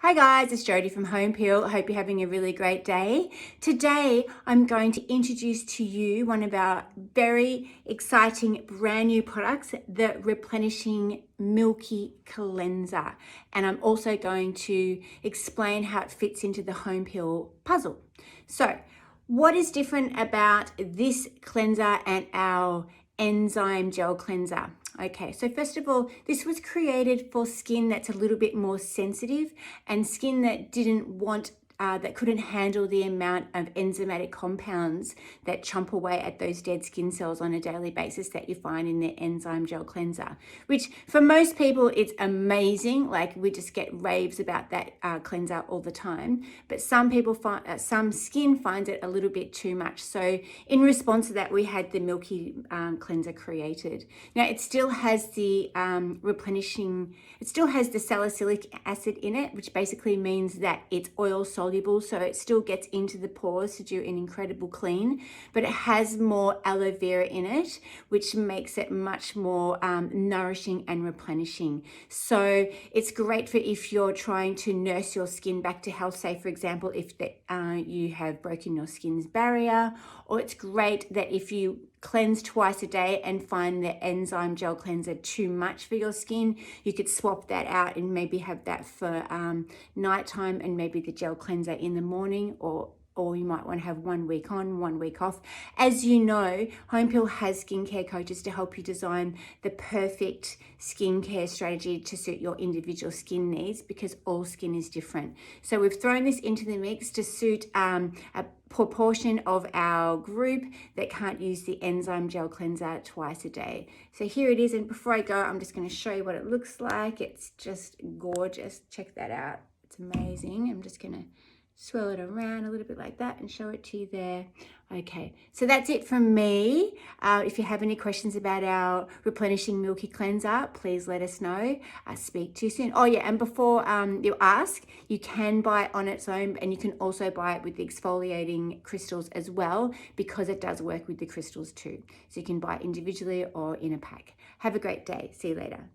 Hi guys, it's Jodie from Homepeel. I hope you're having a really great day. Today, I'm going to introduce to you one of our very exciting brand new products, the Replenishing Milky Cleanser. And I'm also going to explain how it fits into the Homepeel puzzle. So, what is different about this cleanser and our Enzyme Gel Cleanser? Okay, so first of all, this was created for skin that's a little bit more sensitive and skin that didn't want that couldn't handle the amount of enzymatic compounds that chomp away at those dead skin cells on a daily basis that you find in the Enzyme Gel Cleanser, which for most people, it's amazing. Like we just get raves about that cleanser all the time. But some people find, some skin finds it a little bit too much. So in response to that, we had the Milky Cleanser created. Now it still has the it still has the salicylic acid in it, which basically means that it's oil soluble, so it still gets into the pores to do an incredible clean, but it has more aloe vera in it, which makes it much more nourishing and replenishing. So it's great for if you're trying to nurse your skin back to health, say for example, if you have broken your skin's barrier, or it's great that if you cleanse twice a day and find the Enzyme Gel Cleanser too much for your skin, you could swap that out and maybe have that for nighttime and maybe the gel cleanser in the morning, or you might want to have 1 week on, 1 week off. As you know, Homepeel has skincare coaches to help you design the perfect skincare strategy to suit your individual skin needs, because all skin is different. So we've thrown this into the mix to suit a proportion of our group that can't use the Enzyme Gel Cleanser twice a day. So here it is, and before I go, I'm just going to show you what it looks like. It's just gorgeous. Check that out. It's amazing. I'm just going to swirl it around a little bit like that and show it to you there. Okay, so that's it from me. If you have any questions about our Replenishing Milky Cleanser, please let us know. Speak to you soon. Oh yeah, and before you ask, you can buy it on its own, and you can also buy it with the exfoliating crystals as well, because it does work with the crystals too. So you can buy it individually or in a pack. Have a great day. See you later.